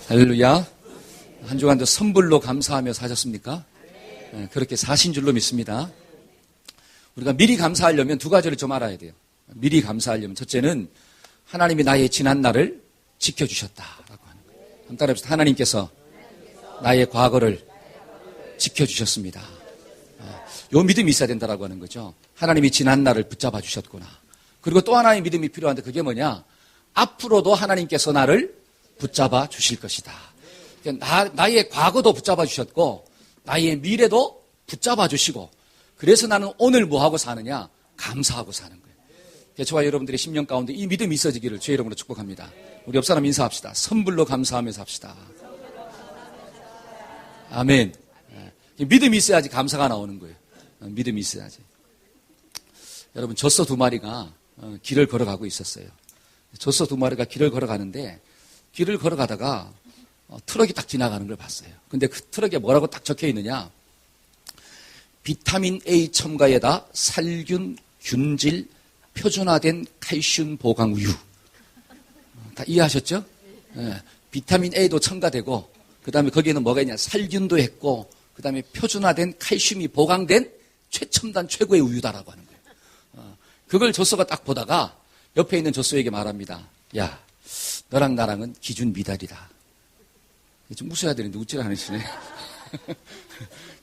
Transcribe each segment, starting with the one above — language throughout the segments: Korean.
할렐루야. 한 주간도 선불로 감사하며 사셨습니까? 네, 그렇게 사신 줄로 믿습니다. 우리가 미리 감사하려면 두 가지를 좀 알아야 돼요. 미리 감사하려면 첫째는 하나님이 나의 지난 날을 지켜주셨다라고 하는 거예요. 한번 따라해보세요. 하나님께서 나의 과거를 지켜주셨습니다. 요 믿음이 있어야 된다라고 하는 거죠. 하나님이 지난 날을 붙잡아 주셨구나. 그리고 또 하나의 믿음이 필요한데 그게 뭐냐? 앞으로도 하나님께서 나를 붙잡아 주실 것이다. 나의 과거도 붙잡아 주셨고 나의 미래도 붙잡아 주시고 그래서 나는 오늘 뭐하고 사느냐? 감사하고 사는 거예요. 저와 여러분들의 10년 가운데 이 믿음이 있어지기를 주의 이름으로 축복합니다. 우리 옆 사람 인사합시다. 선불로 감사하면서 합시다. 아멘. 믿음이 있어야지 감사가 나오는 거예요. 믿음이 있어야지. 여러분 젖소 두 마리가 길을 걸어가고 있었어요. 젖소 두 마리가 길을 걸어가는데 길을 걸어가다가 트럭이 딱 지나가는 걸 봤어요. 근데 그 트럭에 뭐라고 딱 적혀 있느냐? 비타민 A 첨가에다 살균, 균질, 표준화된 칼슘 보강 우유. 다 이해하셨죠? 네. 비타민 A도 첨가되고 그 다음에 거기에는 뭐가 있냐? 살균도 했고 그 다음에 표준화된 칼슘이 보강된 최첨단 최고의 우유다라고 하는 거예요. 그걸 젖소가 딱 보다가 옆에 있는 젖소에게 말합니다. 야, 너랑 나랑은 기준 미달이다. 좀 웃어야 되는데 웃질 않으시네.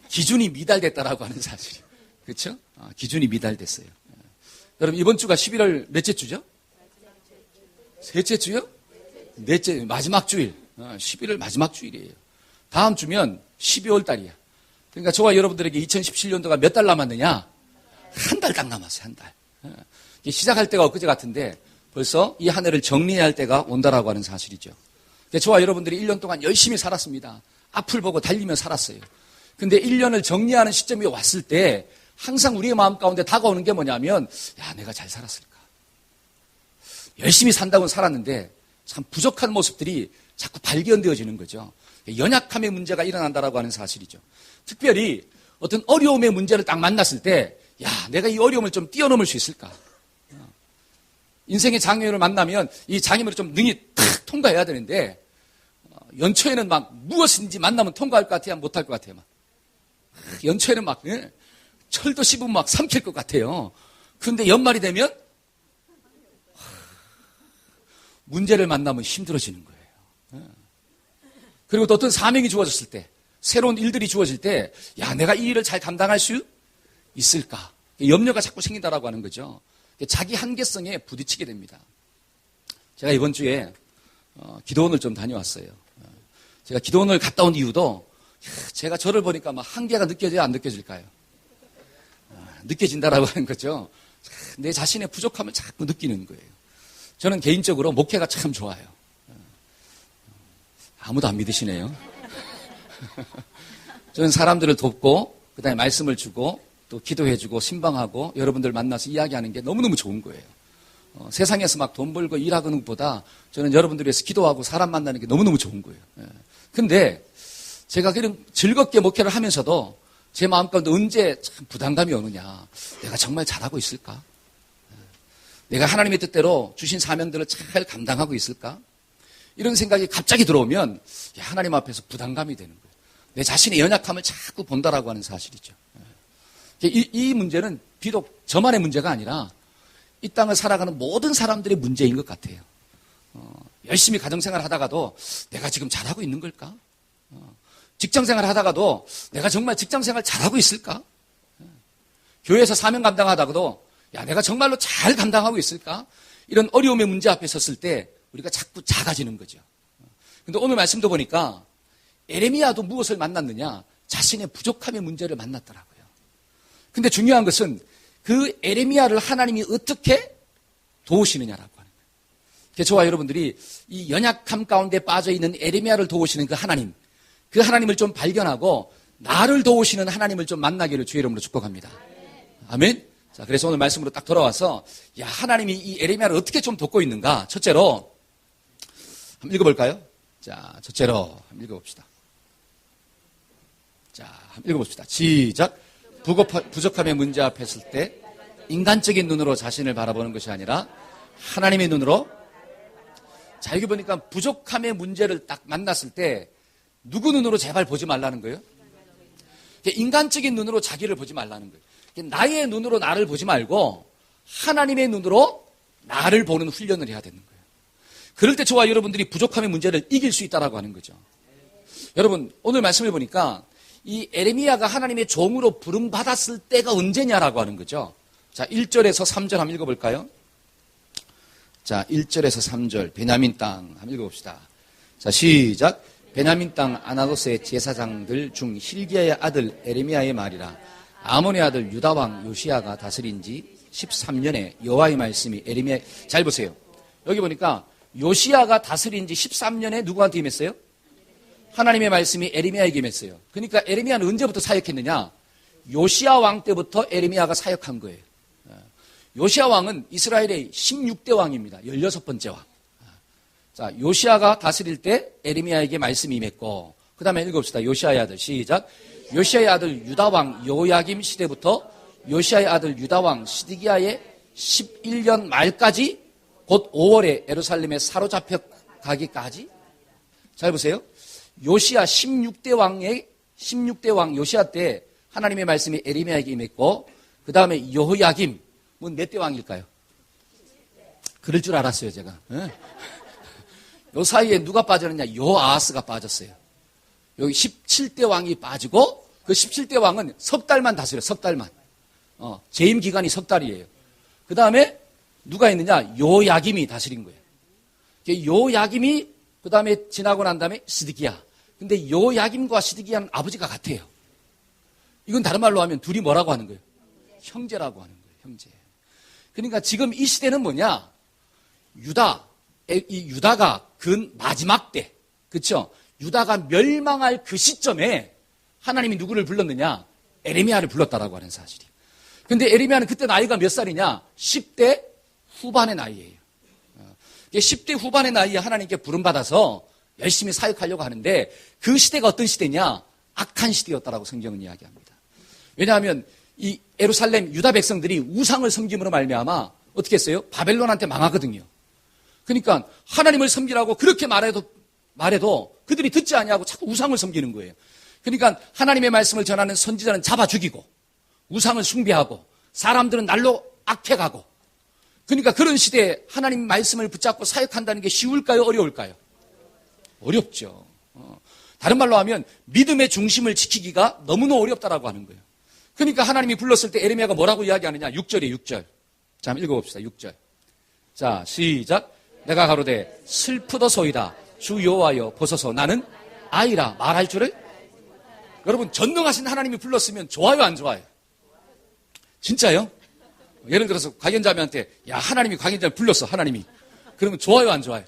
기준이 미달됐다라고 하는 사실이에요. 그렇죠? 기준이 미달됐어요. 여러분 이번 주가 11월 몇째 주죠? 셋째 주요? 넷째, 마지막 주일. 11월 마지막 주일이에요. 다음 주면 12월 달이야. 그러니까 저와 여러분들에게 2017년도가 몇 달 남았느냐? 한 달 딱 남았어요. 한 달. 시작할 때가 엊그제 같은데 벌써 이 한 해를 정리해야 할 때가 온다라고 하는 사실이죠. 저와 여러분들이 1년 동안 열심히 살았습니다. 앞을 보고 달리며 살았어요. 근데 1년을 정리하는 시점이 왔을 때 항상 우리의 마음 가운데 다가오는 게 뭐냐면 야, 내가 잘 살았을까? 열심히 산다고는 살았는데 참 부족한 모습들이 자꾸 발견되어지는 거죠. 연약함의 문제가 일어난다라고 하는 사실이죠. 특별히 어떤 어려움의 문제를 딱 만났을 때 야, 내가 이 어려움을 좀 뛰어넘을 수 있을까? 인생의 장애물을 만나면 이 장애물을 좀 능히 탁 통과해야 되는데 연초에는 막 무엇인지 만나면 통과할 것 같아요? 못할 것 같아요? 막. 연초에는 막 철도 씹으면 막 삼킬 것 같아요. 그런데 연말이 되면 문제를 만나면 힘들어지는 거예요. 그리고 또 어떤 사명이 주어졌을 때 새로운 일들이 주어질 때 야, 내가 이 일을 잘 감당할 수 있을까? 염려가 자꾸 생긴다라고 하는 거죠. 자기 한계성에 부딪히게 됩니다. 제가 이번 주에 기도원을 좀 다녀왔어요. 제가 기도원을 갔다 온 이유도 제가 저를 보니까 막 한계가 느껴져야 안 느껴질까요? 느껴진다라고 하는 거죠. 내 자신의 부족함을 자꾸 느끼는 거예요. 저는 개인적으로 목회가 참 좋아요. 아무도 안 믿으시네요. 저는 사람들을 돕고 그다음에 말씀을 주고 또 기도해주고 신방하고 여러분들 만나서 이야기하는 게 너무너무 좋은 거예요. 세상에서 막 돈 벌고 일하는 것보다 저는 여러분들 위해서 기도하고 사람 만나는 게 너무너무 좋은 거예요. 근데 제가 그런 즐겁게 목회를 하면서도 제 마음 가운데 언제 참 부담감이 오느냐. 내가 정말 잘하고 있을까? 내가 하나님의 뜻대로 주신 사명들을 잘 감당하고 있을까? 이런 생각이 갑자기 들어오면 하나님 앞에서 부담감이 되는 거예요. 내 자신의 연약함을 자꾸 본다라고 하는 사실이죠. 이 문제는 비록 저만의 문제가 아니라 이 땅을 살아가는 모든 사람들의 문제인 것 같아요. 열심히 가정생활 하다가도 내가 지금 잘하고 있는 걸까? 직장생활 하다가도 내가 정말 직장생활 잘하고 있을까? 교회에서 사명 감당하다가도 야, 내가 정말로 잘 감당하고 있을까? 이런 어려움의 문제 앞에 섰을 때 우리가 자꾸 작아지는 거죠. 근데 오늘 말씀도 보니까 에레미야도 무엇을 만났느냐? 자신의 부족함의 문제를 만났더라고요. 근데 중요한 것은 그 에레미야를 하나님이 어떻게 도우시느냐라고 하는 거예요. 저와 여러분들이 이 연약함 가운데 빠져있는 에레미야를 도우시는 그 하나님을 좀 발견하고 나를 도우시는 하나님을 좀 만나기를 주의 이름으로 축복합니다. 아멘. 자, 그래서 오늘 말씀으로 딱 돌아와서 야, 하나님이 이 에레미야를 어떻게 좀 돕고 있는가? 첫째로 한번 읽어볼까요? 자, 첫째로 한번 읽어봅시다. 자, 한번 읽어봅시다. 시작. 부족함의 문제 앞에 섰을 때 인간적인 눈으로 자신을 바라보는 것이 아니라 하나님의 눈으로 자, 여기 보니까 부족함의 문제를 딱 만났을 때 누구 눈으로 제발 보지 말라는 거예요? 인간적인 눈으로 자기를 보지 말라는 거예요. 나의 눈으로 나를 보지 말고 하나님의 눈으로 나를 보는 훈련을 해야 되는 거예요. 그럴 때 저와 여러분들이 부족함의 문제를 이길 수 있다라고 하는 거죠. 여러분, 오늘 말씀을 보니까 이 에레미야가 하나님의 종으로 부름받았을 때가 언제냐라고 하는 거죠. 자, 1절에서 3절 한번 읽어볼까요? 자, 1절에서 3절 베냐민 땅 한번 읽어봅시다. 자, 시작. 베냐민 땅 아나도스의 제사장들 중 hil기야의 아들 에레미야의 말이라. 아몬의 아들 유다왕 요시야가 다스린 지 13년에 여호와의 말씀이 에레미야. 잘 보세요. 여기 보니까 요시야가 다스린 지 13년에 누구한테 임했어요? 하나님의 말씀이 에레미야에게 임했어요. 그러니까 에레미야는 언제부터 사역했느냐? 요시야 왕 때부터 에레미야가 사역한 거예요. 요시야 왕은 이스라엘의 16대 왕입니다. 16번째 왕. 자, 요시야가 다스릴 때 에레미야에게 말씀이 임했고, 그 다음에 읽읍시다. 요시야의 아들, 시작. 요시야의 아들 유다왕 요야김 시대부터 요시야의 아들 유다왕 시드기야의 11년 말까지 곧 5월에 예루살렘에 사로잡혀 가기까지. 잘 보세요. 요시야 16대 왕 요시야 때 하나님의 말씀이 에레미야에게 임했고, 그 다음에 여호야김, 몇 대 왕일까요? 그럴 줄 알았어요, 제가. 요 사이에 누가 빠졌느냐? 요아하스가 빠졌어요. 여기 17대 왕이 빠지고, 그 17대 왕은 석 달만 다스려요, 석 달만. 재임 기간이 석 달이에요. 그 다음에 누가 있느냐? 요야김이 다스린 거예요. 요야김이 그 다음에 지나고 난 다음에 시드기야. 근데 요야김과 시드기야는 아버지가 같아요. 이건 다른 말로 하면 둘이 뭐라고 하는 거예요? 형제라고 하는 거예요, 형제. 그러니까 지금 이 시대는 뭐냐? 유다가 그 마지막 때, 그쵸? 유다가 멸망할 그 시점에 하나님이 누구를 불렀느냐? 에레미야를 불렀다라고 하는 사실이에요. 근데 에레미야는 그때 나이가 몇 살이냐? 10대 후반의 나이예요. 10대 후반의 나이에 하나님께 부름받아서 열심히 사역하려고 하는데 그 시대가 어떤 시대냐? 악한 시대였다라고 성경은 이야기합니다. 왜냐하면 이 예루살렘 유다 백성들이 우상을 섬김으로 말미암아 어떻게 했어요? 바벨론한테 망하거든요. 그러니까 하나님을 섬기라고 그렇게 말해도 그들이 듣지 아니하고 자꾸 우상을 섬기는 거예요. 그러니까 하나님의 말씀을 전하는 선지자는 잡아 죽이고 우상을 숭배하고 사람들은 날로 악해가고, 그러니까 그런 시대에 하나님 말씀을 붙잡고 사역한다는 게 쉬울까요? 어려울까요? 어렵죠. 다른 말로 하면 믿음의 중심을 지키기가 너무나 어렵다라고 하는 거예요. 그러니까 하나님이 불렀을 때 에레미야가 뭐라고 이야기하느냐? 6절이에요, 6절. 자, 한번 읽어봅시다, 6절. 자, 시작. 내가 가로되 슬프도소이다. 주 여호와여 보소서 나는 아이라 말할 줄을. 여러분, 전능하신 하나님이 불렀으면 좋아요, 안 좋아요? 진짜요? 예를 들어서 광연자매한테 야, 하나님이 광연자매 불렀어, 하나님이. 그러면 좋아요, 안 좋아요?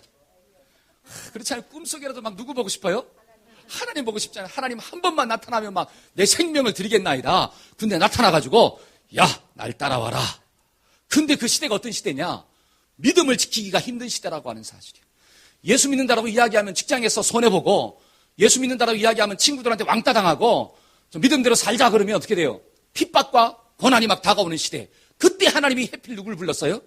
그렇지 않아요? 꿈속이라도 막 누구 보고 싶어요? 하나님 보고 싶잖아요. 하나님 한 번만 나타나면 막 내 생명을 드리겠나이다. 근데 나타나가지고 야, 날 따라와라. 근데 그 시대가 어떤 시대냐? 믿음을 지키기가 힘든 시대라고 하는 사실이에요. 예수 믿는다라고 이야기하면 직장에서 손해보고, 예수 믿는다라고 이야기하면 친구들한테 왕따 당하고, 믿음대로 살자 그러면 어떻게 돼요? 핍박과 고난이 막 다가오는 시대. 그때 하나님이 해필 누구를 불렀어요?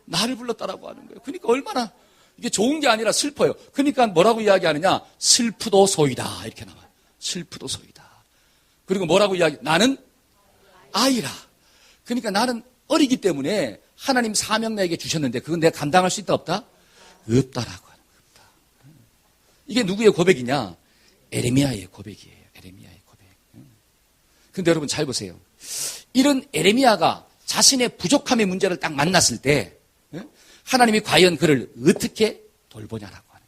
나를 불렀다라고 하는 거예요. 그러니까 얼마나 이게 좋은 게 아니라 슬퍼요. 그러니까 뭐라고 이야기하느냐? 슬프도소이다 이렇게 나와요. 슬프도소이다. 그리고 뭐라고 나는 아이라. 그러니까 나는 어리기 때문에 하나님 사명 나에게 주셨는데 그건 내가 감당할 수 있다 없다? 없다라고 하는 겁니다. 이게 누구의 고백이냐? 에레미야의 고백이에요. 에레미야의 고백. 근데 여러분 잘 보세요. 이런 에레미야가 자신의 부족함의 문제를 딱 만났을 때 하나님이 과연 그를 어떻게 돌보냐라고 하는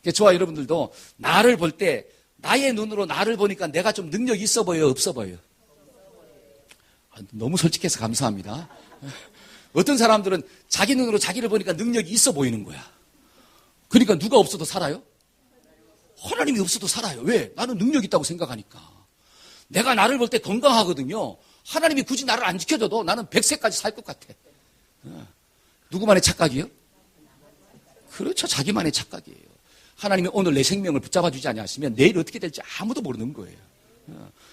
거예요. 저와 여러분들도 나를 볼 때 나의 눈으로 나를 보니까 내가 좀 능력이 있어 보여요? 없어 보여요? 너무 솔직해서 감사합니다. 어떤 사람들은 자기 눈으로 자기를 보니까 능력이 있어 보이는 거야. 그러니까 누가 없어도 살아요? 하나님이 없어도 살아요. 왜? 나는 능력이 있다고 생각하니까. 내가 나를 볼 때 건강하거든요. 하나님이 굳이 나를 안 지켜줘도 나는 100세까지 살 것 같아. 누구만의 착각이요? 그렇죠. 자기만의 착각이에요. 하나님이 오늘 내 생명을 붙잡아 주지 않았으면 내일 어떻게 될지 아무도 모르는 거예요.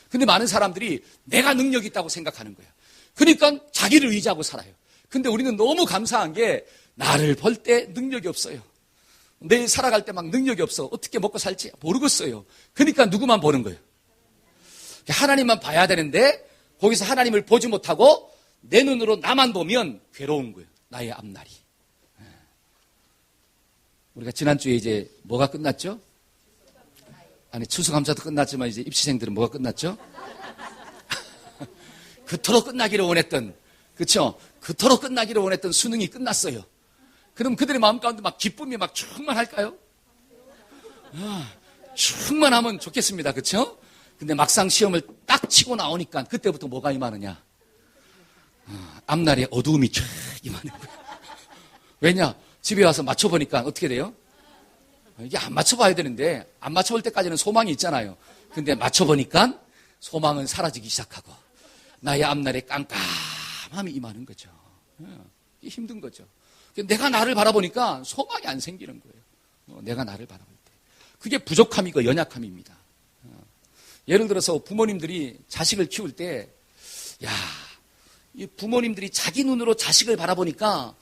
근데 많은 사람들이 내가 능력이 있다고 생각하는 거예요. 그러니까 자기를 의지하고 살아요. 근데 우리는 너무 감사한 게 나를 볼 때 능력이 없어요. 내일 살아갈 때 막 능력이 없어. 어떻게 먹고 살지 모르겠어요. 그러니까 누구만 보는 거예요? 하나님만 봐야 되는데 거기서 하나님을 보지 못하고 내 눈으로 나만 보면 괴로운 거예요. 나의 앞날이. 우리가 지난주에 이제 뭐가 끝났죠? 아니, 추수감사도 끝났지만 이제 입시생들은 뭐가 끝났죠? 그토록 끝나기를 원했던, 그쵸? 그토록 끝나기를 원했던 수능이 끝났어요. 그럼 그들의 마음 가운데 막 기쁨이 막 충만할까요? 충만하면 좋겠습니다. 그쵸? 근데 막상 시험을 딱 치고 나오니까 그때부터 뭐가 임하느냐? 앞날에 어두움이 쫙 임하는 거예요. 왜냐? 집에 와서 맞춰보니까 어떻게 돼요? 이게 안 맞춰봐야 되는데 안 맞춰볼 때까지는 소망이 있잖아요. 근데 맞춰보니까 소망은 사라지기 시작하고 나의 앞날에 깜깜함이 임하는 거죠. 이게 힘든 거죠. 내가 나를 바라보니까 소망이 안 생기는 거예요. 내가 나를 바라볼 때. 그게 부족함이고 연약함입니다. 예를 들어서 부모님들이 자식을 키울 때, 이 부모님들이 자기 눈으로 자식을 바라보니까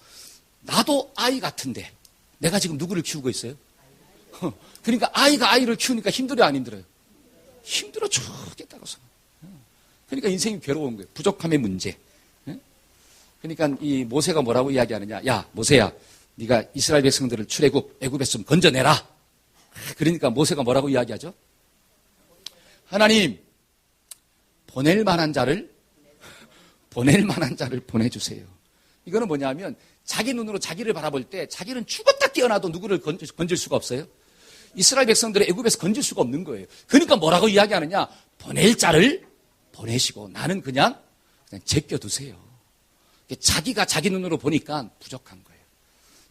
나도 아이 같은데 내가 지금 누구를 키우고 있어요? 그러니까 아이가 아이를 키우니까 힘들어요, 안 힘들어요? 힘들어 죽겠다고 생각. 그러니까 인생이 괴로운 거예요. 부족함의 문제. 그러니까 이 모세가 뭐라고 이야기하느냐? 야, 모세야, 네가 이스라엘 백성들을 애굽에서 좀 건져내라. 그러니까 모세가 뭐라고 이야기하죠? 하나님, 보낼 만한 자를 보내주세요. 이거는 뭐냐면 자기 눈으로 자기를 바라볼 때 자기는 죽었다 깨어나도 누구를 건질 수가 없어요. 이스라엘 백성들을 애굽에서 건질 수가 없는 거예요. 그러니까 뭐라고 이야기하느냐? 보낼 자를 보내시고 나는 그냥 제껴두세요. 자기가 자기 눈으로 보니까 부족한 거예요.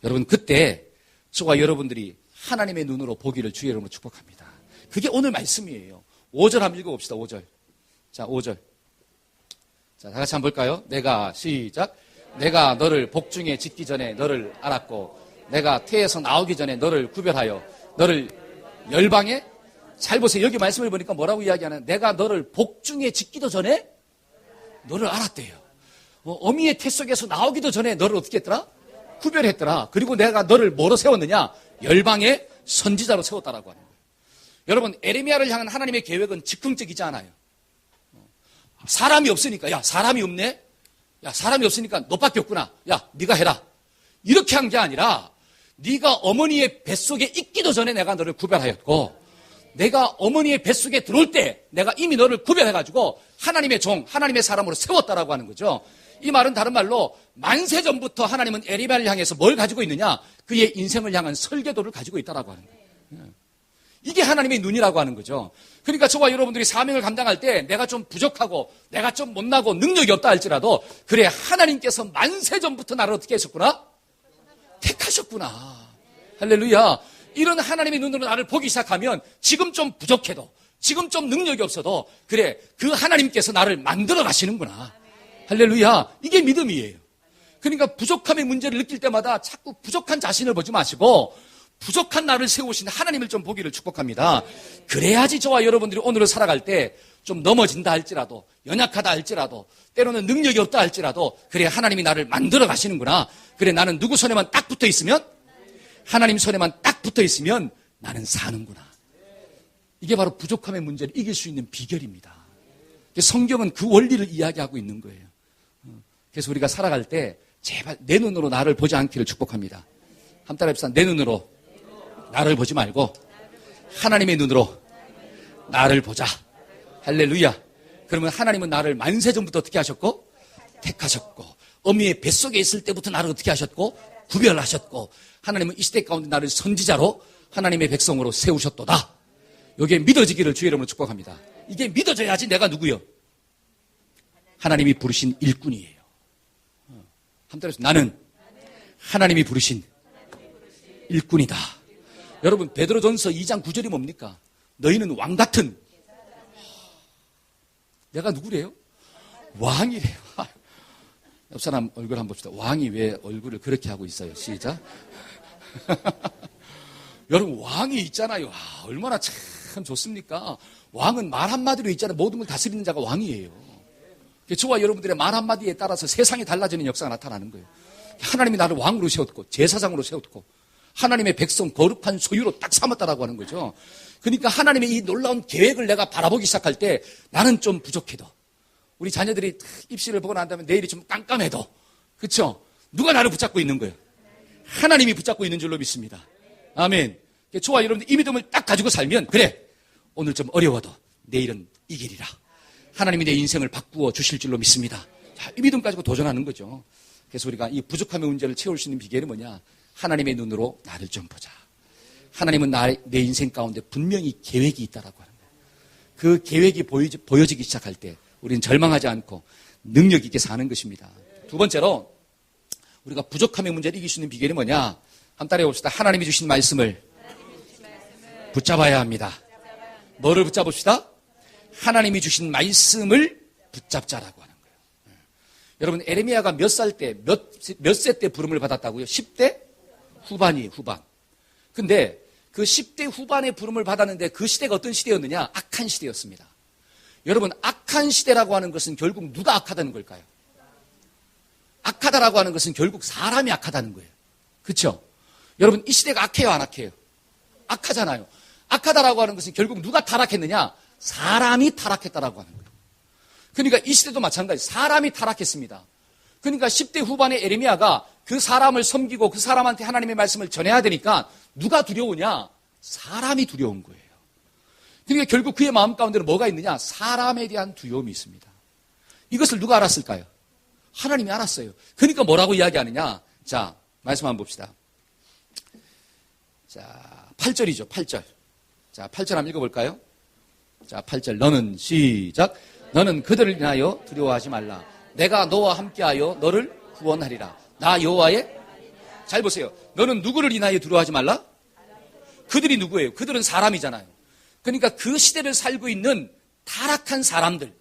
여러분, 그때 저와 여러분들이 하나님의 눈으로 보기를 주의 이름으로 축복합니다. 그게 오늘 말씀이에요. 5절 한번 읽어봅시다. 5절. 자, 5절. 자, 다 같이 한번 볼까요? 시작. 내가 너를 복중에 짓기 전에 너를 알았고 내가 태에서 나오기 전에 너를 구별하여 너를 열방에, 잘 보세요. 여기 말씀을 보니까 뭐라고 이야기하는, 내가 너를 복중에 짓기도 전에 너를 알았대요. 어미의 태 속에서 나오기도 전에 너를 어떻게 했더라? 구별했더라. 그리고 내가 너를 뭐로 세웠느냐? 열방의 선지자로 세웠다라고 하는 거예요. 여러분, 에레미야를 향한 하나님의 계획은 즉흥적이지 않아요. 사람이 없으니까, 야, 사람이 없네? 야, 사람이 없으니까 너밖에 없구나. 야, 네가 해라. 이렇게 한 게 아니라 네가 어머니의 뱃속에 있기도 전에 내가 너를 구별하였고 내가 어머니의 뱃속에 들어올 때 내가 이미 너를 구별해가지고 하나님의 종, 하나님의 사람으로 세웠다라고 하는 거죠. 이 말은 다른 말로 만세 전부터 하나님은 에레미야를 향해서 뭘 가지고 있느냐? 그의 인생을 향한 설계도를 가지고 있다라고 하는 거예요. 이게 하나님의 눈이라고 하는 거죠. 그러니까 저와 여러분들이 사명을 감당할 때 내가 좀 부족하고 내가 좀 못나고 능력이 없다 할지라도 그래, 하나님께서 만세 전부터 나를 어떻게 했었구나? 택하셨구나. 할렐루야. 이런 하나님의 눈으로 나를 보기 시작하면 지금 좀 부족해도 지금 좀 능력이 없어도 그래, 그 하나님께서 나를 만들어 가시는구나. 할렐루야. 이게 믿음이에요. 그러니까 부족함의 문제를 느낄 때마다 자꾸 부족한 자신을 보지 마시고 부족한 나를 세우신 하나님을 좀 보기를 축복합니다. 그래야지 저와 여러분들이 오늘을 살아갈 때 좀 넘어진다 할지라도, 연약하다 할지라도, 때로는 능력이 없다 할지라도 그래, 하나님이 나를 만들어 가시는구나. 그래, 나는 누구 손에만 딱 붙어 있으면, 하나님 손에만 딱 붙어 있으면 나는 사는구나. 이게 바로 부족함의 문제를 이길 수 있는 비결입니다. 성경은 그 원리를 이야기하고 있는 거예요. 그래서 우리가 살아갈 때 제발 내 눈으로 나를 보지 않기를 축복합니다. 한 따라 합시다. 내 눈으로 나를 보지 말고 하나님의 눈으로 나를 보자. 할렐루야. 그러면 하나님은 나를 만세 전부터 어떻게 하셨고? 택하셨고, 어미의 뱃속에 있을 때부터 나를 어떻게 하셨고? 구별하셨고, 하나님은 이 시대 가운데 나를 선지자로 하나님의 백성으로 세우셨도다. 이게 믿어지기를 주의 이름으로 축복합니다. 이게 믿어져야지 내가 누구요? 하나님이 부르신 일꾼이에요. 한번 나는 하나님이 부르신 일꾼이다. 여러분, 베드로전서 2장 9절이 뭡니까? 너희는 왕 같은, 내가 누구래요? 왕이래요. 옆 사람 얼굴 한번 봅시다. 왕이 왜 얼굴을 그렇게 하고 있어요? 시작. 여러분, 왕이 있잖아요. 얼마나 참 좋습니까? 왕은 말 한마디로 있잖아요. 모든 걸 다스리는 자가 왕이에요. 저와 여러분들의 말 한마디에 따라서 세상이 달라지는 역사가 나타나는 거예요. 하나님이 나를 왕으로 세웠고 제사장으로 세웠고 하나님의 백성 거룩한 소유로 딱 삼았다라고 하는 거죠. 그러니까 하나님의 이 놀라운 계획을 내가 바라보기 시작할 때 나는 좀 부족해도 우리 자녀들이 입시를 보고 난 다음에 내일이 좀 깜깜해도 그렇죠? 누가 나를 붙잡고 있는 거예요? 하나님이 붙잡고 있는 줄로 믿습니다. 아멘. 좋아, 여러분들 이 믿음을 딱 가지고 살면 그래 오늘 좀 어려워도 내일은 이기리라. 하나님이 내 인생을 바꾸어 주실 줄로 믿습니다. 자, 이 믿음 가지고 도전하는 거죠. 그래서 우리가 이 부족함의 문제를 채울 수 있는 비결이 뭐냐? 하나님의 눈으로 나를 좀 보자. 하나님은 내 인생 가운데 분명히 계획이 있다라고 하는 거예요. 그 계획이 보여지기 시작할 때 우리는 절망하지 않고 능력 있게 사는 것입니다. 두 번째로 우리가 부족함의 문제를 이길 수 있는 비결이 뭐냐? 한번 따라해 봅시다. 하나님이 주신 말씀을 붙잡아야 합니다. 뭐를 붙잡읍시다? 하나님이 주신 말씀을 붙잡자라고 하는 거예요. 여러분 에레미야가 몇 살 때, 몇 세 때 부름을 받았다고요? 10대 후반이에요. 후반. 근데 그 10대 후반에 부름을 받았는데 그 시대가 어떤 시대였느냐? 악한 시대였습니다. 여러분 악한 시대라고 하는 것은 결국 누가 악하다는 걸까요? 악하다라고 하는 것은 결국 사람이 악하다는 거예요. 그렇죠? 여러분 이 시대가 악해요 안 악해요? 악하잖아요. 악하다라고 하는 것은 결국 누가 타락했느냐? 사람이 타락했다라고 하는 거예요. 그러니까 이 시대도 마찬가지 사람이 타락했습니다. 그러니까 10대 후반의 에레미야가 그 사람을 섬기고 그 사람한테 하나님의 말씀을 전해야 되니까 누가 두려우냐? 사람이 두려운 거예요. 그러니까 결국 그의 마음 가운데는 뭐가 있느냐? 사람에 대한 두려움이 있습니다. 이것을 누가 알았을까요? 하나님이 알았어요. 그러니까 뭐라고 이야기하느냐? 자, 말씀 한번 봅시다. 자, 8절이죠. 8절. 자, 8절 한번 읽어볼까요? 자, 8절. 너는 시작. 너는 그들을 인하여 두려워하지 말라. 내가 너와 함께하여 너를 구원하리라. 나 여호와의 잘 보세요. 너는 누구를 인하여 두려워하지 말라? 그들이 누구예요? 그들은 사람이잖아요. 그러니까 그 시대를 살고 있는 타락한 사람들,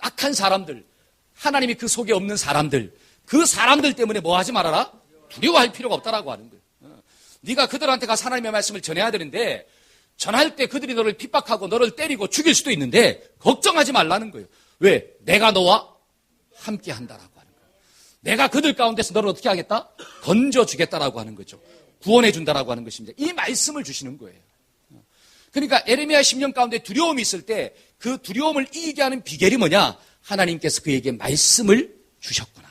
악한 사람들, 하나님이 그 속에 없는 사람들, 그 사람들 때문에 뭐 하지 말아라? 두려워할 필요가 없다라고 하는 거예요. 네가 그들한테 가서 하나님의 말씀을 전해야 되는데 전할 때 그들이 너를 핍박하고 너를 때리고 죽일 수도 있는데 걱정하지 말라는 거예요. 왜? 내가 너와 함께 한다라고 하는 거예요. 내가 그들 가운데서 너를 어떻게 하겠다? 건져주겠다라고 하는 거죠. 구원해 준다라고 하는 것입니다. 이 말씀을 주시는 거예요. 그러니까 에레미야 10년 가운데 두려움이 있을 때 그 두려움을 이기게 하는 비결이 뭐냐? 하나님께서 그에게 말씀을 주셨구나.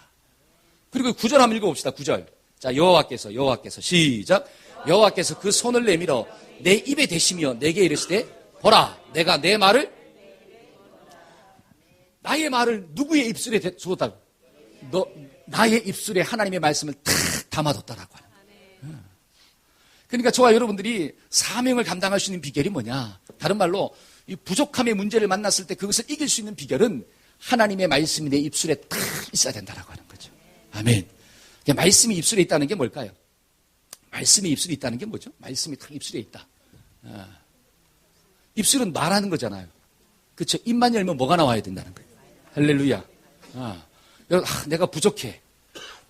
그리고 9절 한번 읽어봅시다. 9절. 자, 여호와께서 시작. 여호와께서 그 손을 내밀어 내 입에 대시며 내게 이르시되 보라 내가 내 말을 나의 말을 누구의 입술에 주었다고? 나의 입술에 하나님의 말씀을 탁 담아뒀다라고 하는. 그러니까 저와 여러분들이 사명을 감당할 수 있는 비결이 뭐냐? 다른 말로 이 부족함의 문제를 만났을 때 그것을 이길 수 있는 비결은 하나님의 말씀이 내 입술에 탁 있어야 된다라고 하는 거죠. 아멘. 말씀이 입술에 있다는 게 뭘까요? 말씀이 입술에 있다는 게 뭐죠? 말씀이 탁 입술에 있다. 입술은 말하는 거잖아요. 그렇죠? 입만 열면 뭐가 나와야 된다는 거예요. 할렐루야. 내가 부족해.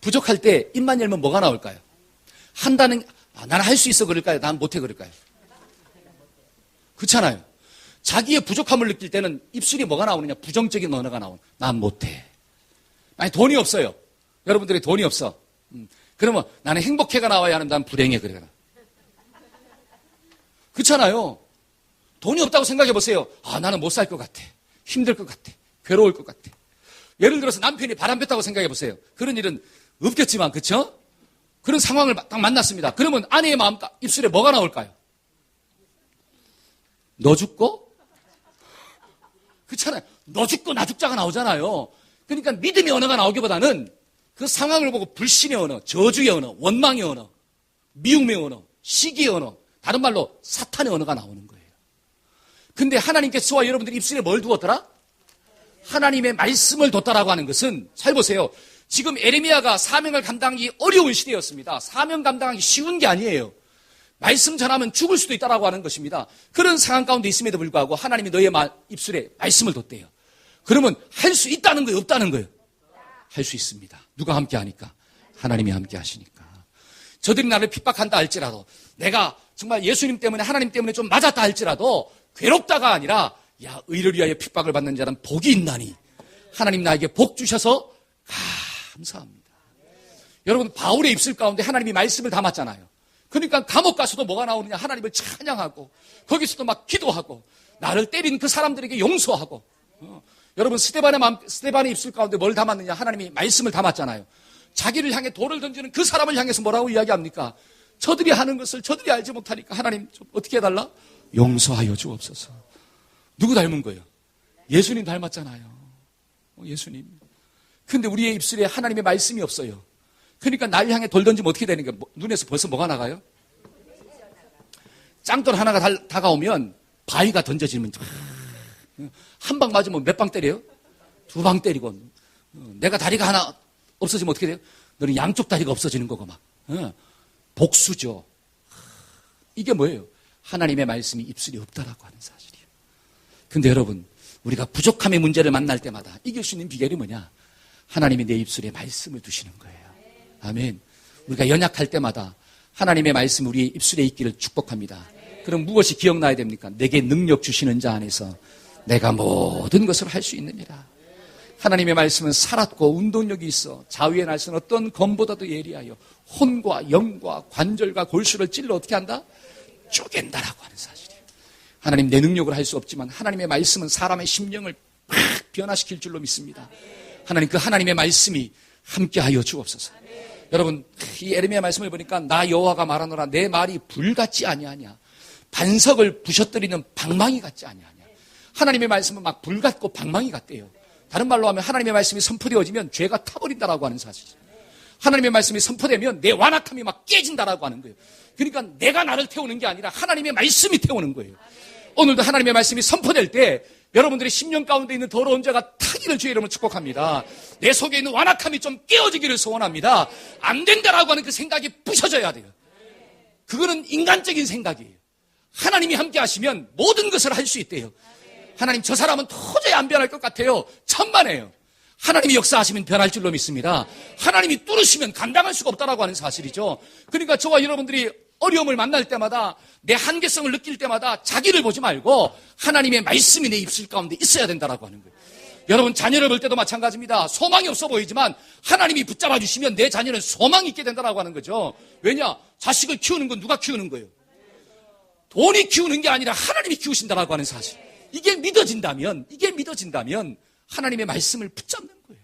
부족할 때 입만 열면 뭐가 나올까요? 나는 할 수 있어 그럴까요? 난 못해 그럴까요? 그렇잖아요. 자기의 부족함을 느낄 때는 입술이 뭐가 나오느냐? 부정적인 언어가 나오는. 난 못해. 아니 돈이 없어요. 여러분들이 돈이 없어. 그러면 나는 행복해가 나와야 하는데 난 불행해 그래라. 그렇잖아요. 돈이 없다고 생각해 보세요. 나는 못 살 것 같아. 힘들 것 같아. 괴로울 것 같아. 예를 들어서 남편이 바람 폈다고 생각해 보세요. 그런 일은 없겠지만 그렇죠? 그런 상황을 딱 만났습니다. 그러면 아내의 마음 입술에 뭐가 나올까요? 너 죽고? 그렇잖아요. 너 죽고 나 죽자가 나오잖아요. 그러니까 믿음의 언어가 나오기보다는 그 상황을 보고 불신의 언어, 저주의 언어, 원망의 언어, 미움의 언어, 시기의 언어, 다른 말로 사탄의 언어가 나오는 거예요. 근데 하나님께서 저와 여러분들이 입술에 뭘 두었더라? 하나님의 말씀을 뒀다라고 하는 것은 잘 보세요. 지금 에레미야가 사명을 감당하기 어려운 시대였습니다. 사명 감당하기 쉬운 게 아니에요. 말씀 전하면 죽을 수도 있다라고 하는 것입니다. 그런 상황 가운데 있음에도 불구하고 하나님이 너의 입술에 말씀을 뒀대요. 그러면 할 수 있다는 거예요? 없다는 거예요? 할 수 있습니다. 누가 함께 하니까? 하나님이 함께 하시니까. 저들이 나를 핍박한다 할지라도 내가 정말 예수님 때문에 하나님 때문에 좀 맞았다 할지라도 괴롭다가 아니라 의를 위하여 핍박을 받는 자는 복이 있나니 하나님 나에게 복 주셔서 감사합니다. 여러분, 바울의 입술 가운데 하나님이 말씀을 담았잖아요. 그러니까 감옥 가서도 뭐가 나오느냐? 하나님을 찬양하고, 거기서도 막 기도하고, 나를 때린 그 사람들에게 용서하고. 여러분, 스데반의 입술 가운데 뭘 담았느냐? 하나님이 말씀을 담았잖아요. 자기를 향해 돌을 던지는 그 사람을 향해서 뭐라고 이야기합니까? 저들이 하는 것을 저들이 알지 못하니까 하나님 좀 어떻게 해달라? 용서하여 주옵소서. 누구 닮은 거예요? 예수님 닮았잖아요. 예수님. 근데 우리의 입술에 하나님의 말씀이 없어요. 그러니까 날 향해 돌 던지면 어떻게 되는 거예요? 눈에서 벌써 뭐가 나가요? 짱돌 하나가 다가오면 바위가 던져지면 한 방 맞으면 몇 방 때려요? 2방 때리고. 내가 다리가 하나 없어지면 어떻게 돼요? 너는 양쪽 다리가 없어지는 거고 막. 복수죠. 이게 뭐예요? 하나님의 말씀이 입술이 없다라고 하는 사실이에요. 근데 여러분, 우리가 부족함의 문제를 만날 때마다 이길 수 있는 비결이 뭐냐? 하나님이 내 입술에 말씀을 두시는 거예요. 아멘. 우리가 연약할 때마다 하나님의 말씀이 우리 입술에 있기를 축복합니다. 그럼 무엇이 기억나야 됩니까? 내게 능력 주시는 자 안에서 내가 모든 것을 할 수 있느니라. 하나님의 말씀은 살았고 운동력이 있어 자위의 날선 어떤 검보다도 예리하여 혼과 영과 관절과 골수를 찔러 어떻게 한다? 쪼갠다라고 하는 사실이에요. 하나님 내 능력을 할 수 없지만 하나님의 말씀은 사람의 심령을 팍 변화시킬 줄로 믿습니다. 하나님 그 하나님의 말씀이 함께하여 주옵소서. 여러분 이 에레미야 말씀을 보니까 나 여호와가 말하노라 내 말이 불같지 아니하냐 반석을 부셔뜨리는 방망이 같지 아니하냐. 하나님의 말씀은 막 불 같고 방망이 같대요. 다른 말로 하면 하나님의 말씀이 선포되어지면 죄가 타버린다라고 하는 사실이죠. 하나님의 말씀이 선포되면 내 완악함이 막 깨진다라고 하는 거예요. 그러니까 내가 나를 태우는 게 아니라 하나님의 말씀이 태우는 거예요. 오늘도 하나님의 말씀이 선포될 때 여러분들의 심령 가운데 있는 더러운 죄가 타기를 주의 이름으로 축복합니다. 내 속에 있는 완악함이 좀 깨어지기를 소원합니다. 안 된다라고 하는 그 생각이 부셔져야 돼요. 그거는 인간적인 생각이에요. 하나님이 함께 하시면 모든 것을 할 수 있대요. 하나님 저 사람은 도저히 안 변할 것 같아요. 천만에요. 하나님이 역사하시면 변할 줄로 믿습니다. 하나님이 뚫으시면 감당할 수가 없다라고 하는 사실이죠. 그러니까 저와 여러분들이 어려움을 만날 때마다 내 한계성을 느낄 때마다 자기를 보지 말고 하나님의 말씀이 내 입술 가운데 있어야 된다라고 하는 거예요. 여러분 자녀를 볼 때도 마찬가지입니다. 소망이 없어 보이지만 하나님이 붙잡아 주시면 내 자녀는 소망이 있게 된다라고 하는 거죠. 왜냐? 자식을 키우는 건 누가 키우는 거예요? 돈이 키우는 게 아니라 하나님이 키우신다라고 하는 사실. 이게 믿어진다면 하나님의 말씀을 붙잡는 거예요.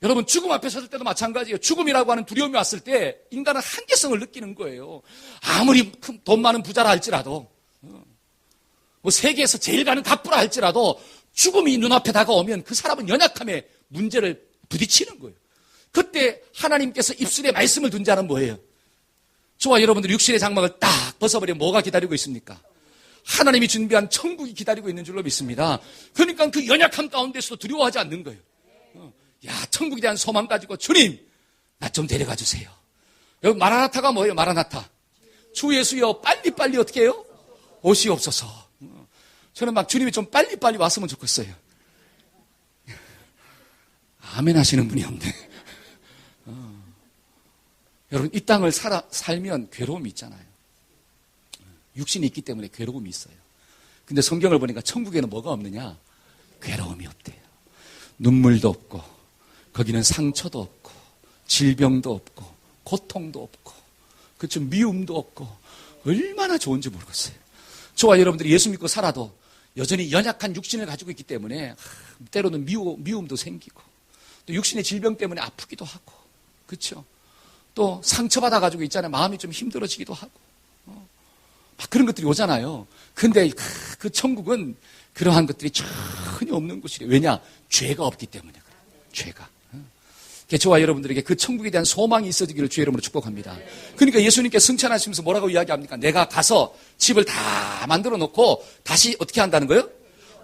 여러분 죽음 앞에 섰을 때도 마찬가지예요. 죽음이라고 하는 두려움이 왔을 때 인간은 한계성을 느끼는 거예요. 아무리 돈 많은 부자라 할지라도 뭐 세계에서 제일 가는 갑부라 할지라도 죽음이 눈앞에 다가오면 그 사람은 연약함에 문제를 부딪히는 거예요. 그때 하나님께서 입술에 말씀을 둔 자는 뭐예요? 저와 여러분들 육신의 장막을 딱 벗어버리면 뭐가 기다리고 있습니까? 하나님이 준비한 천국이 기다리고 있는 줄로 믿습니다. 그러니까 그 연약함 가운데서도 두려워하지 않는 거예요. 야, 천국에 대한 소망 가지고 주님, 나 좀 데려가 주세요. 여러분 마라나타가 뭐예요? 마라나타. 주 예수여 빨리빨리 어떻게 해요? 오시옵소서. 저는 막 주님이 좀 빨리빨리 왔으면 좋겠어요. 아멘 하시는 분이 없네. 여러분 이 땅을 살면 괴로움이 있잖아요. 육신이 있기 때문에 괴로움이 있어요. 근데 성경을 보니까 천국에는 뭐가 없느냐? 괴로움이 없대요. 눈물도 없고 거기는 상처도 없고 질병도 없고 고통도 없고 그렇죠? 미움도 없고 얼마나 좋은지 모르겠어요. 저와 여러분들이 예수 믿고 살아도 여전히 연약한 육신을 가지고 있기 때문에 때로는 미움도 생기고 또 육신의 질병 때문에 아프기도 하고 그렇죠? 또 상처받아 가지고 있잖아요. 마음이 좀 힘들어지기도 하고 막 그런 것들이 오잖아요. 근데 그 천국은 그러한 것들이 전혀 없는 곳이래요. 왜냐? 죄가 없기 때문에 그래요. 죄가. 저와 여러분들에게 그 천국에 대한 소망이 있어지기를 주의 이름으로 축복합니다. 그러니까 예수님께 승천하시면서 뭐라고 이야기합니까? 내가 가서 집을 다 만들어 놓고 다시 어떻게 한다는 거예요?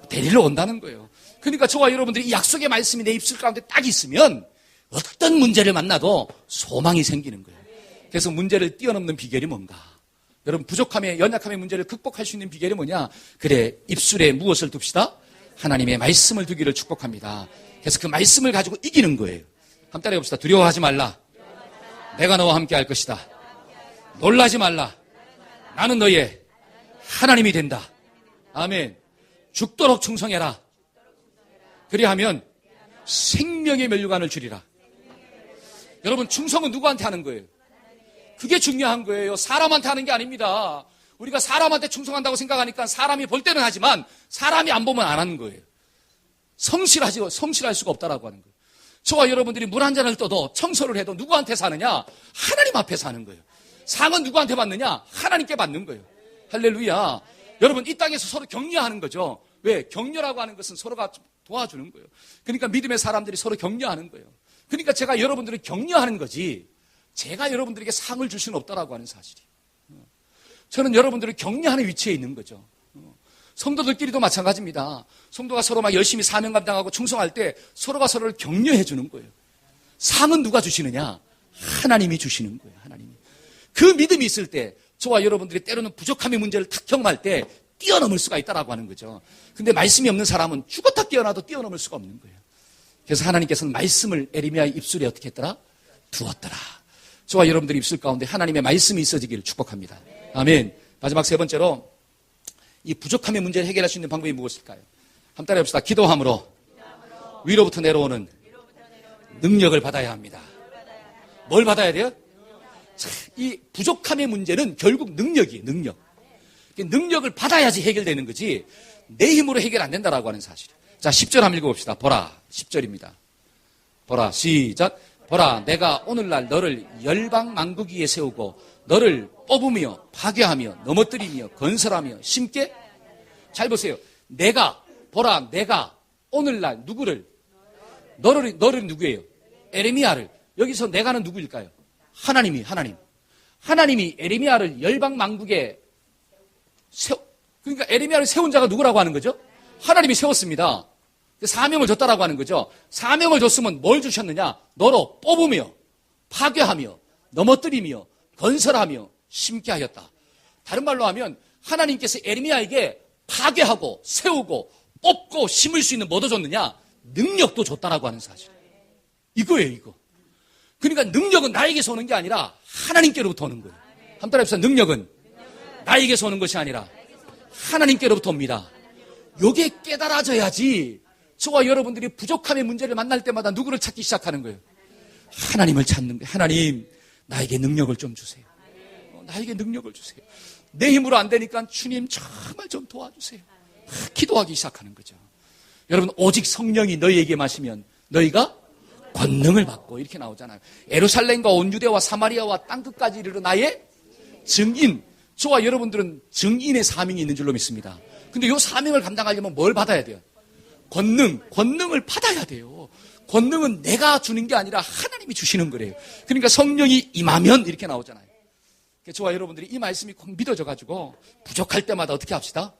데리러 온다는 거예요. 그러니까 저와 여러분들이 이 약속의 말씀이 내 입술 가운데 딱 있으면 어떤 문제를 만나도 소망이 생기는 거예요. 그래서 문제를 뛰어넘는 비결이 뭔가? 여러분 부족함의 연약함의 문제를 극복할 수 있는 비결이 뭐냐? 그래 입술에 무엇을 둡시다? 하나님의 말씀을 두기를 축복합니다. 그래서 그 말씀을 가지고 이기는 거예요. 한번 따라해 봅시다. 두려워하지 말라. 내가 너와 함께 할 것이다. 놀라지 말라. 나는 너의 하나님이 된다. 아멘. 죽도록 충성해라. 그리하면 생명의 면류관을 주리라. 여러분, 충성은 누구한테 하는 거예요? 그게 중요한 거예요. 사람한테 하는 게 아닙니다. 우리가 사람한테 충성한다고 생각하니까 사람이 볼 때는 하지만 사람이 안 보면 안 하는 거예요. 성실할 수가 없다라고 하는 거예요. 저와 여러분들이 물 한 잔을 떠도 청소를 해도 누구한테 사느냐? 하나님 앞에 사는 거예요. 상은 누구한테 받느냐? 하나님께 받는 거예요. 할렐루야. 여러분, 이 땅에서 서로 격려하는 거죠. 왜? 격려라고 하는 것은 서로가 도와주는 거예요. 그러니까 믿음의 사람들이 서로 격려하는 거예요. 그러니까 제가 여러분들을 격려하는 거지 제가 여러분들에게 상을 줄 수는 없다라고 하는 사실이에요. 저는 여러분들을 격려하는 위치에 있는 거죠. 성도들끼리도 마찬가지입니다. 성도가 서로 막 열심히 사명 감당하고 충성할 때 서로가 서로를 격려해 주는 거예요. 상은 누가 주시느냐? 하나님이 주시는 거예요. 하나님이. 그 믿음이 있을 때 저와 여러분들이 때로는 부족함의 문제를 탁 경험할 때 뛰어넘을 수가 있다라고 하는 거죠. 근데 말씀이 없는 사람은 죽었다 깨어나도 뛰어넘을 수가 없는 거예요. 그래서 하나님께서는 말씀을 에레미야의 입술에 어떻게 했더라? 두었더라. 저와 여러분들의 입술 가운데 하나님의 말씀이 있어지기를 축복합니다. 아멘. 마지막 세 번째로 이 부족함의 문제를 해결할 수 있는 방법이 무엇일까요? 한번 따라해 봅시다. 기도함으로 위로부터 내려오는 능력을 받아야 합니다. 뭘 받아야 돼요? 이 부족함의 문제는 결국 능력이에요. 능력을 받아야지 해결되는 거지 내 힘으로 해결 안 된다라고 하는 사실이에요. 자, 10절 한번 읽어봅시다. 보라, 10절입니다. 보라, 시작. 보라, 내가 오늘날 너를 열방 만국 위에 세우고 너를 뽑으며 파괴하며 넘어뜨리며 건설하며 심게. 잘 보세요. 보라, 내가 오늘날 누구를? 너를 누구예요? 에레미야를. 여기서 내가는 누구일까요? 하나님이 에레미야를 열방 만국에 그러니까 에레미야를 세운 자가 누구라고 하는 거죠? 하나님이 세웠습니다. 사명을 줬다라고 하는 거죠. 사명을 줬으면 뭘 주셨느냐? 너로 뽑으며 파괴하며 넘어뜨리며 건설하며 심게 하였다. 다른 말로 하면 하나님께서 에레미야에게 파괴하고 세우고 뽑고 심을 수 있는 뭐도 줬느냐? 능력도 줬다라고 하는 사실. 이거예요, 이거. 그러니까 능력은 나에게서 오는 게 아니라 하나님께로부터 오는 거예요. 한번 따라해봅시다. 능력은 나에게서 오는 것이 아니라 하나님께로부터 옵니다. 이게 깨달아져야지 저와 여러분들이 부족함의 문제를 만날 때마다 누구를 찾기 시작하는 거예요? 하나님을 찾는 거예요. 하나님, 나에게 능력을 좀 주세요. 나에게 능력을 주세요. 내 힘으로 안 되니까 주님 정말 좀 도와주세요. 기도하기 시작하는 거죠. 여러분, 오직 성령이 너희에게 마시면 너희가 권능을 받고 이렇게 나오잖아요. 예루살렘과 온 유대와 사마리아와 땅끝까지 이르러 나의 증인. 저와 여러분들은 증인의 사명이 있는 줄로 믿습니다. 근데 이 사명을 감당하려면 뭘 받아야 돼요? 권능을 받아야 돼요. 권능은 내가 주는 게 아니라 하나님이 주시는 거래요. 그러니까 성령이 임하면 이렇게 나오잖아요. 저와 여러분들이 이 말씀이 꼭 믿어져가지고 부족할 때마다 어떻게 합시다?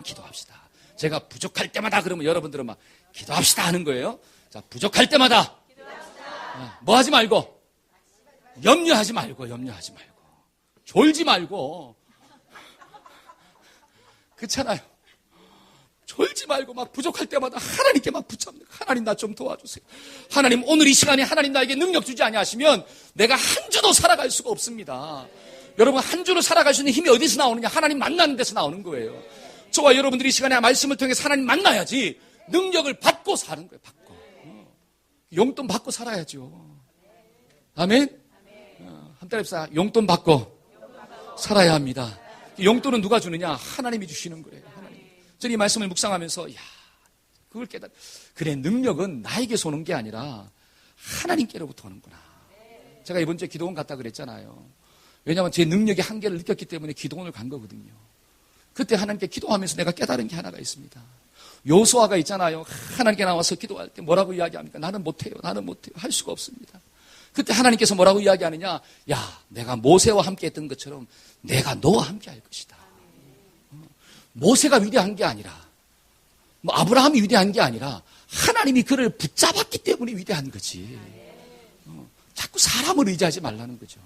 기도합시다. 제가 부족할 때마다 그러면 여러분들은 막 기도합시다 하는 거예요. 자, 부족할 때마다 뭐 하지 말고 염려하지 말고 졸지 말고 그렇잖아요. 졸지 말고 막 부족할 때마다 하나님께 막 붙잡는 거예요. 하나님 나 좀 도와주세요. 하나님 오늘 이 시간에 하나님 나에게 능력 주지 아니하시면 내가 한 주도 살아갈 수가 없습니다. 여러분 한 주로 살아갈 수 있는 힘이 어디서 나오느냐? 하나님 만나는 데서 나오는 거예요. 저와 여러분들이 이 시간에 말씀을 통해서 하나님 만나야지 능력을 받고 사는 거예요. 받고. 용돈 받고 살아야죠. 아멘? 한 달 입사 용돈 받고 살아야 합니다. 용돈은 누가 주느냐? 하나님이 주시는 거예요. 하나님. 저는 이 말씀을 묵상하면서 그걸 그래, 능력은 나에게서 오는 게 아니라 하나님께로부터 오는구나. 제가 이번 주에 기도원 갔다 그랬잖아요. 왜냐하면 제 능력의 한계를 느꼈기 때문에 기도원을 간 거거든요. 그때 하나님께 기도하면서 내가 깨달은 게 하나가 있습니다. 요수아가 있잖아요. 하나님께 나와서 기도할 때 뭐라고 이야기합니까? 나는 못해요. 할 수가 없습니다. 그때 하나님께서 뭐라고 이야기하느냐? 야, 내가 모세와 함께 했던 것처럼 내가 너와 함께 할 것이다. 모세가 위대한 게 아니라 아브라함이 위대한 게 아니라 하나님이 그를 붙잡았기 때문에 위대한 거지. 자꾸 사람을 의지하지 말라는 거죠.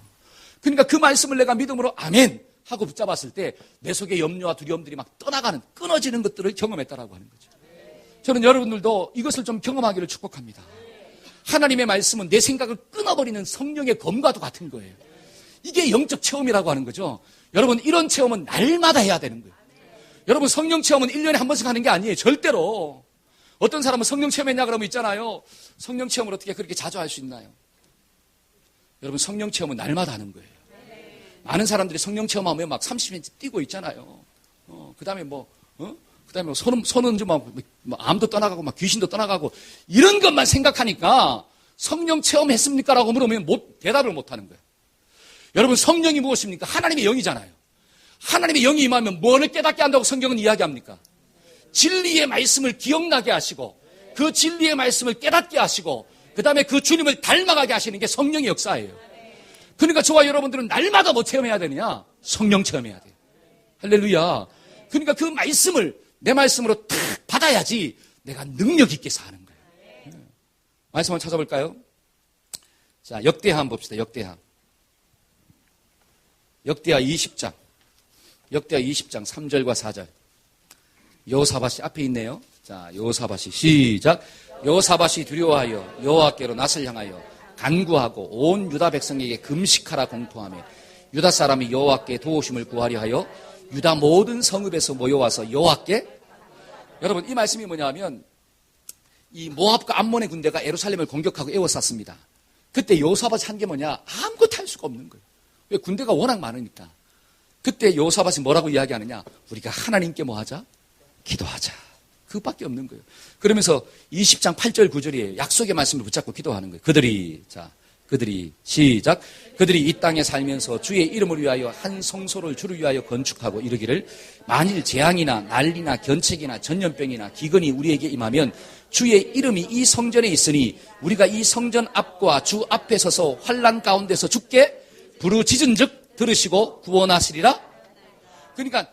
그러니까 그 말씀을 내가 믿음으로 아멘 하고 붙잡았을 때 내 속에 염려와 두려움들이 막 떠나가는, 끊어지는 것들을 경험했다라고 하는 거죠. 저는 여러분들도 이것을 좀 경험하기를 축복합니다. 하나님의 말씀은 내 생각을 끊어버리는 성령의 검과도 같은 거예요. 이게 영적 체험이라고 하는 거죠. 여러분 이런 체험은 날마다 해야 되는 거예요. 여러분 성령 체험은 1년에 한 번씩 하는 게 아니에요. 절대로. 어떤 사람은 성령 체험했냐 그러면 있잖아요. 성령 체험을 어떻게 그렇게 자주 할 수 있나요? 여러분 성령 체험은 날마다 하는 거예요. 많은 사람들이 성령 체험하면 막 30cm 뛰고 있잖아요. 그 다음에 그다음에 손은 좀 막 암도 떠나가고 막 귀신도 떠나가고 이런 것만 생각하니까 성령 체험했습니까? 라고 물으면 대답을 못 하는 거예요. 여러분 성령이 무엇입니까? 하나님의 영이잖아요. 하나님의 영이 임하면 뭐를 깨닫게 한다고 성경은 이야기합니까? 진리의 말씀을 기억나게 하시고 그 진리의 말씀을 깨닫게 하시고 그 다음에 그 주님을 닮아가게 하시는 게 성령의 역사예요. 그러니까 저와 여러분들은 날마다 뭐 체험해야 되느냐? 성령 체험해야 돼요. 할렐루야. 그러니까 그 말씀을 내 말씀으로 탁 받아야지 내가 능력 있게 사는 거예요. 말씀 한번 찾아볼까요? 자, 역대하 한번 봅시다. 역대하 20장. 역대하 20장 3절과 4절. 여호사밧이 앞에 있네요. 자, 여호사밧이 시작. 여호사밧이 두려워하여 여호와께로 낯을 향하여 간구하고 온 유다 백성에게 금식하라 공포하며 유다 사람이 여호와께 도우심을 구하려 하여 유다 모든 성읍에서 모여와서 여호와께. 여러분 이 말씀이 뭐냐면 이 모압과 암몬의 군대가 예루살렘을 공격하고 에워쌌습니다. 그때 여호사밧이 한 게 뭐냐? 아무것도 할 수가 없는 거예요. 왜? 군대가 워낙 많으니까. 그때 여호사밧이 뭐라고 이야기하느냐? 우리가 하나님께 뭐 하자? 기도하자. 그것밖에 없는 거예요. 그러면서 20장 8절 9절이에요. 약속의 말씀을 붙잡고 기도하는 거예요. 그들이 시작. 그들이 이 땅에 살면서 주의 이름을 위하여 한 성소를 주를 위하여 건축하고 이르기를 만일 재앙이나 난리나 견책이나 전염병이나 기근이 우리에게 임하면 주의 이름이 이 성전에 있으니 우리가 이 성전 앞과 주 앞에 서서 환난 가운데서 주께 부르짖은즉 들으시고 구원하시리라. 그러니까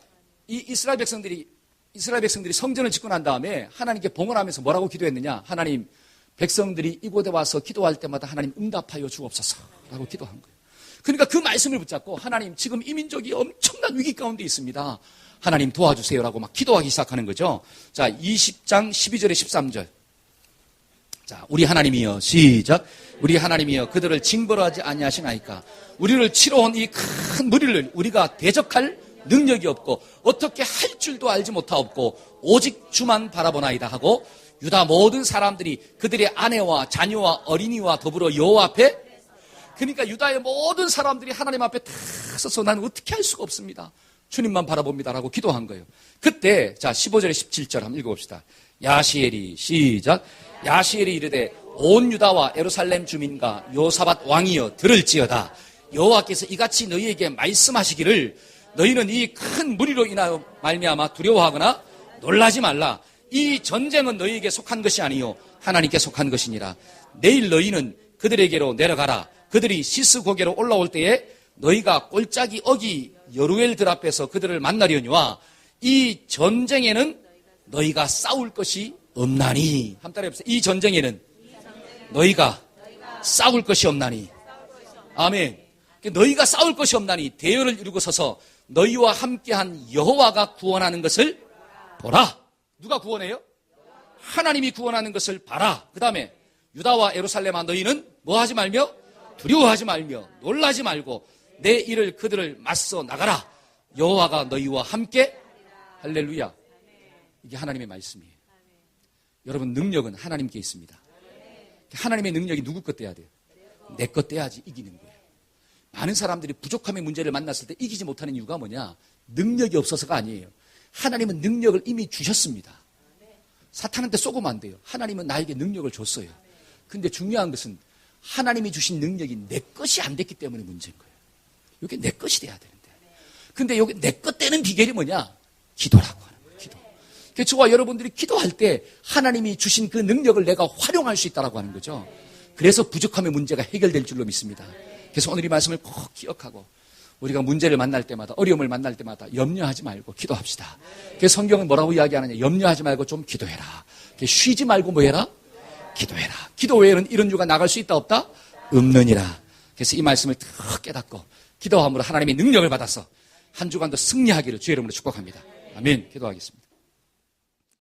이 이스라엘 백성들이 성전을 짓고 난 다음에 하나님께 봉헌하면서 뭐라고 기도했느냐? 하나님, 백성들이 이곳에 와서 기도할 때마다 하나님 응답하여 주옵소서라고 기도한 거예요. 그러니까 그 말씀을 붙잡고 하나님 지금 이 민족이 엄청난 위기 가운데 있습니다. 하나님 도와주세요라고 막 기도하기 시작하는 거죠. 자, 20장 12절에 13절. 자, 우리 하나님이여 시작. 우리 하나님이여 그들을 징벌하지 아니하시나이까. 우리를 치러 온 이 큰 무리를 우리가 대적할 능력이 없고 어떻게 할 줄도 알지 못하옵고 오직 주만 바라보나이다 하고 유다 모든 사람들이 그들의 아내와 자녀와 어린이와 더불어 여호와 앞에. 그러니까 유다의 모든 사람들이 하나님 앞에 다 서서 나는 어떻게 할 수가 없습니다. 주님만 바라봅니다라고 기도한 거예요. 그때 자 15절에 17절 한번 읽어봅시다. 야시엘이 시작. 야시엘이 이르되 온 유다와 예루살렘 주민과 여호사밧 왕이여 들을지어다. 여호와께서 이같이 너희에게 말씀하시기를 너희는 이 큰 무리로 인하여 말미암아 두려워하거나 놀라지 말라. 이 전쟁은 너희에게 속한 것이 아니요 하나님께 속한 것이니라. 내일 너희는 그들에게로 내려가라. 그들이 시스 고개로 올라올 때에 너희가 꼴짝이 어기 여루엘들 앞에서 그들을 만나려니와 이 전쟁에는 너희가 싸울 것이 없나니. 한번 따라해보세요. 이 전쟁에는 너희가 싸울 것이 없나니. 아멘. 너희가 싸울 것이 없나니 대열을 이루고 서서 너희와 함께한 여호와가 구원하는 것을 보라. 누가 구원해요? 하나님이 구원하는 것을 봐라. 그 다음에 유다와 예루살렘아 너희는 뭐 하지 말며 두려워하지 말며 놀라지 말고 내 일을 그들을 맞서 나가라. 여호와가 너희와 함께. 할렐루야. 이게 하나님의 말씀이에요. 여러분 능력은 하나님께 있습니다. 하나님의 능력이 누구 것 떼야 돼요? 내 것 떼야지 이기는 거예요. 많은 사람들이 부족함의 문제를 만났을 때 이기지 못하는 이유가 뭐냐? 능력이 없어서가 아니에요. 하나님은 능력을 이미 주셨습니다. 사탄한테 쏘고만 안 돼요. 하나님은 나에게 능력을 줬어요. 근데 중요한 것은 하나님이 주신 능력이 내 것이 안 됐기 때문에 문제인 거예요. 이게 내 것이 돼야 되는데. 근데 여기 내 것 되는 비결이 뭐냐? 기도라고 하는 거예요. 기도. 그래서 저와 여러분들이 기도할 때 하나님이 주신 그 능력을 내가 활용할 수 있다고 하는 거죠. 그래서 부족함의 문제가 해결될 줄로 믿습니다. 그래서 오늘 이 말씀을 꼭 기억하고 우리가 문제를 만날 때마다 어려움을 만날 때마다 염려하지 말고 기도합시다. 그래서 성경은 뭐라고 이야기하느냐? 염려하지 말고 좀 기도해라. 쉬지 말고 뭐 해라? 기도해라. 기도 외에는 이런 유가 나갈 수 있다 없다? 없느니라. 그래서 이 말씀을 더 깨닫고 기도함으로 하나님의 능력을 받아서 한 주간도 승리하기를 주의 이름으로 축복합니다. 아멘. 기도하겠습니다.